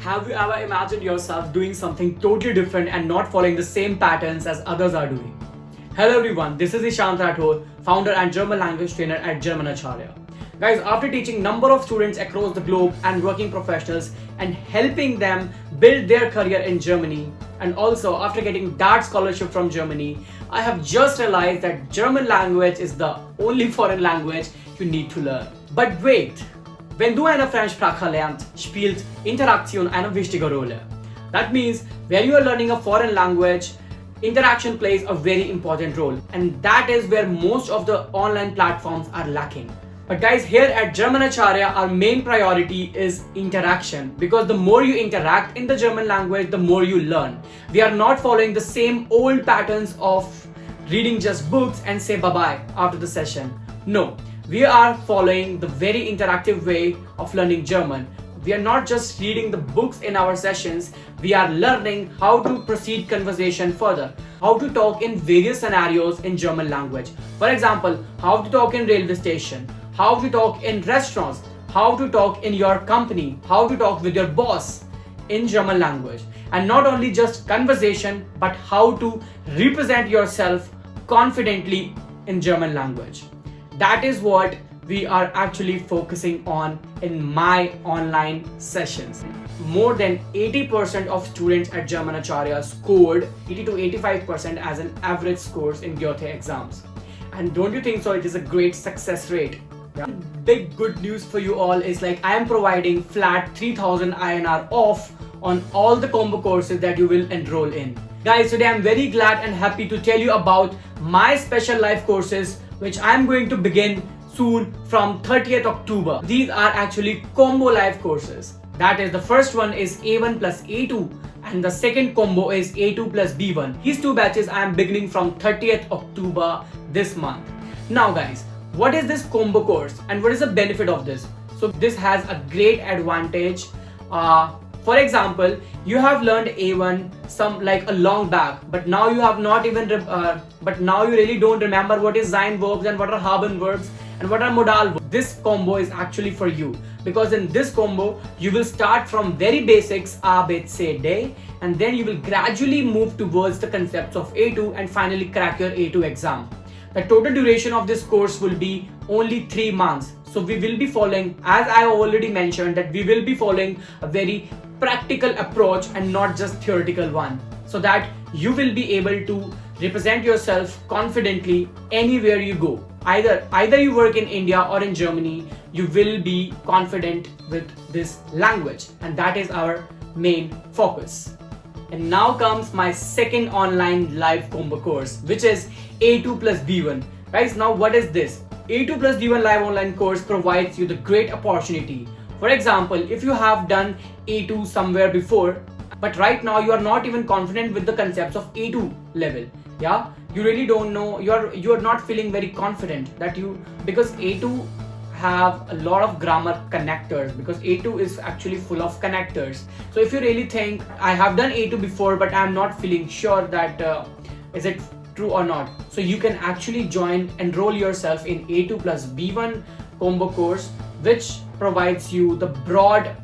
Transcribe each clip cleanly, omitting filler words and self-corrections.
Have you ever imagined yourself doing something totally different and not following the same patterns as others are doing? Hello everyone, this is Ishant Rathore, founder and German language trainer at Germanacharya. Guys, after teaching number of students across the globe and working professionals and helping them build their career in Germany, and also after getting that scholarship from Germany, I have just realized that German language is the only foreign language you need to learn. But wait, wenn du eine Fremdsprache lernst, spielt Interaktion eine wichtige Rolle. That means when you are learning a foreign language, interaction plays a very important role, and that is where most of the online platforms are lacking. But guys, here at Germanacharya, our main priority is interaction, because the more you interact in the German language, the more you learn. We are not following the same old patterns of reading just books and say bye-bye after the session. No, we are following the very interactive way of learning German. We are not just reading the books in our sessions, we are learning how to proceed conversation further, how to talk in various scenarios in German language. For example, how to talk in railway station, how to talk in restaurants, how to talk in your company, how to talk with your boss in German language. And not only just conversation, but how to represent yourself confidently in German language. That is what we are actually focusing on in my online sessions. More than 80% of students at Germanacharya scored 80 to 85% as an average scores in Goethe exams. And don't you think so? It is a great success rate. Yeah. Big good news for you all is I am providing flat 3000 INR off on all the combo courses that you will enroll in. Guys, today I'm very glad and happy to tell you about my special live courses which I'm going to begin soon from 30th October. These are actually combo live courses. That is, the first one is A1 plus A2 and the second combo is A2 plus B1. These two batches I am beginning from 30th October this month. Now guys, what is this combo course and what is the benefit of this? So this has a great advantage. For example, you have learned A1 a long back, but now you have not even but now you really don't remember what is sein verbs and what are haben verbs and what are modal verbs. This combo is actually for you, because in this combo you will start from very basics A, B, C, D, and then you will gradually move towards the concepts of A2 and finally crack your A2 exam. The total duration of this course will be only 3 months. So we will be following, as I already mentioned, that we will be following a very practical approach and not just theoretical one, so that you will be able to represent yourself confidently anywhere you go. Either you work in India or in Germany, you will be confident with this language, and that is our main focus. And now comes my second online live combo course, which is A2 plus B1. Guys, now what is this? A2 plus B1 live online course provides you the great opportunity. For example, if you have done A2 somewhere before, but right now you are not even confident with the concepts of A2 level. Yeah, you really don't know, you are not feeling very confident that because A2 have a lot of grammar connectors, because A2 is actually full of connectors. So if you really think I have done A2 before but I am not feeling sure that is it true or not, so you can actually enroll yourself in A2 plus B1 combo course, which provides you the broad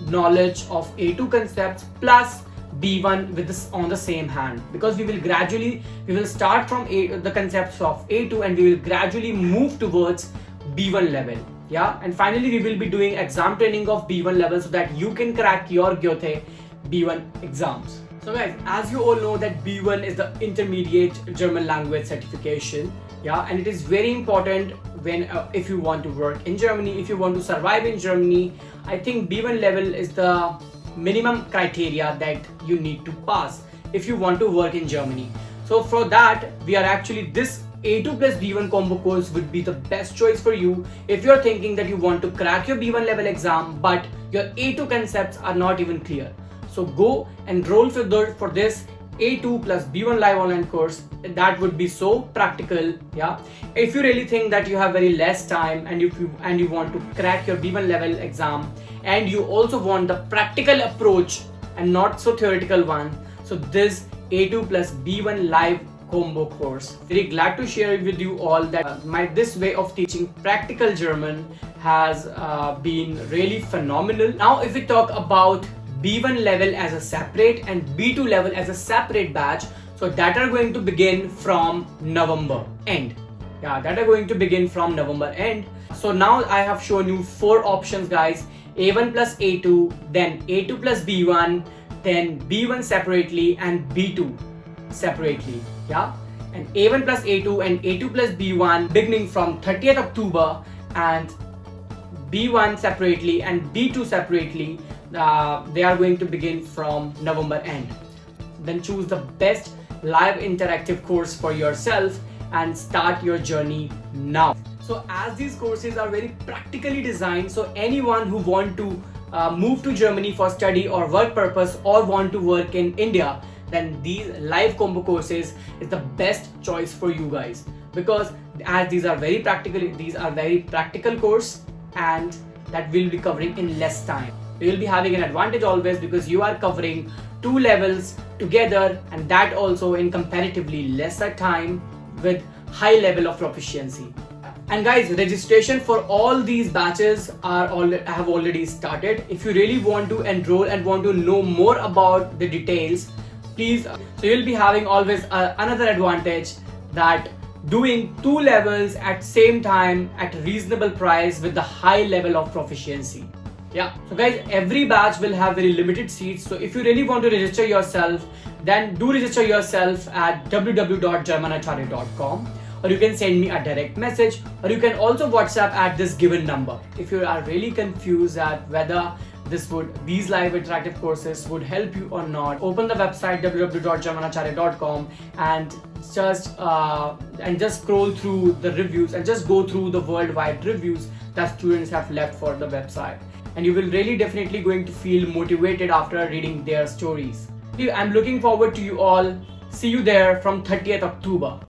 knowledge of A2 concepts plus B1 with this on the same hand, because we will start from the concepts of A2 and we will gradually move towards B1 level. Yeah, and finally we will be doing exam training of B1 level so that you can crack your Goethe B1 exams. So guys, as you all know that B1 is the intermediate German language certification. Yeah, and it is very important when if you want to work in Germany, if you want to survive in Germany. I think B1 level is the minimum criteria that you need to pass if you want to work in Germany. So for that, we are actually this A2 plus B1 combo course would be the best choice for you if you're thinking that you want to crack your B1 level exam but your A2 concepts are not even clear. So go enroll for this A2 plus B1 live online course. That would be so practical. Yeah, if you really think that you have very less time and you want to crack your B1 level exam and you also want the practical approach and not so theoretical one, so this A2 plus B1 live combo course. Very glad to share with you all that this way of teaching practical German has been really phenomenal. Now if we talk about B1 level as a separate and B2 level as a separate batch. So that are going to begin from November end. Yeah, that are going to begin from November end. So now I have shown you 4 options, guys. A1 plus A2, then A2 plus B1, then B1 separately and B2 separately. Yeah, and A1 plus A2 and A2 plus B1 beginning from 30th October and B1 separately and B2 separately. They are going to begin from November end. Then choose the best live interactive course for yourself and start your journey now. So as these courses are very practically designed, so anyone who want to move to Germany for study or work purpose or want to work in India, then these live combo courses is the best choice for you guys, because as these are very practical course and that will be covering in less time. You will be having an advantage always because you are covering 2 levels together, and that also in comparatively lesser time with high level of proficiency. And guys, registration for all these batches have already started. If you really want to enroll and want to know more about the details, please. So you'll be having always another advantage, that doing 2 levels at same time at reasonable price with the high level of proficiency. Yeah, so guys, every batch will have very limited seats. So if you really want to register yourself, then do register yourself at www.germanacharya.com, or you can send me a direct message, or you can also WhatsApp at this given number. If you are really confused at whether these live interactive courses would help you or not, open the website www.germanacharya.com and just scroll through the reviews and just go through the worldwide reviews that students have left for the website, and you will really definitely going to feel motivated after reading their stories. I'm looking forward to you all. See you there from 30th October.